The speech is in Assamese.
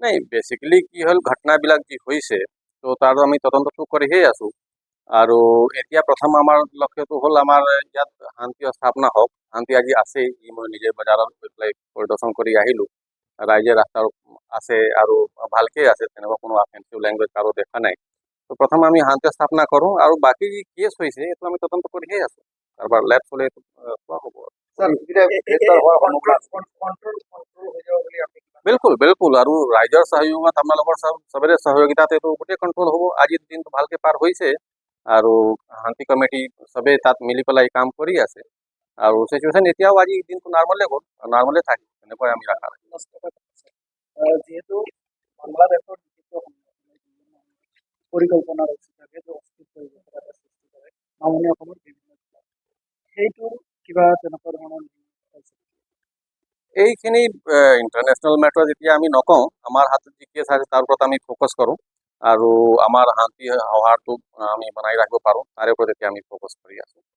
নাই বেচিকেলি কি হ'ল ঘটনাবিলাক যি হৈছে তো তাৰ আমি তদন্তটো কৰিহে আছোঁ আৰু এতিয়া প্ৰথম আমাৰ লক্ষ্যটো হ'ল আমাৰ ইয়াত শান্তি স্থাপনা হওক। শান্তি আজি আছেই, মই নিজে বজাৰত গৈ পেলাই পৰিদৰ্শন কৰি আহিলোঁ। ৰাইজে ৰাস্তাৰ আছে আৰু ভালকেই আছে, তেনেকুৱা কোনো অফেন্সিভ লেংগুৱেজ কাৰো দেখা নাই। তো প্ৰথম আমি শান্তি স্থাপনা কৰোঁ আৰু বাকী যি কেছ হৈছে এইটো আমি তদন্ত কৰিহে আছোঁ। কাৰোবাৰ লেট চলে কোৱা হ'ব। বিলকুল বিলকুল আৰু ৰাইজৰ সহযোগত আপোনালোকৰ চবৰে সহযোগিতাত এইটো গোটেই কণ্ট্ৰল হ'ব। আজিৰ দিনটো ভালকে পাৰ হৈছে আৰু শান্তি কমিটি চবেই তাত মিলি পেলাই কাম কৰি আছে আৰু চিচুৱেশ্যন এতিয়াও আজি দিনটো নৰ্মেলে গ'ল, নৰ্মেলে থাকে, তেনেকুৱাই আমি ৰাখা যিহেতু বাংলাদেশৰ পৰিকল্পনা ৰচি থাকে যে অস্তিত্ব সৃষ্টি কৰে নামনি অসমৰ বিভিন্ন সেইটো কিবা তেনেকুৱা ধৰণৰ এইখিনি ইণ্টাৰনেশ্যনেল মেটাৰ যেতিয়া আমি নকওঁ, আমাৰ হাতত যি কেছ আছে তাৰ ওপৰত আমি ফ'কাছ কৰোঁ আৰু আমাৰ শান্তি সৌহাৰ্দটো আমি বনাই ৰাখিব পাৰোঁ তাৰে ওপৰত এতিয়া আমি ফ'কাছ কৰি আছোঁ।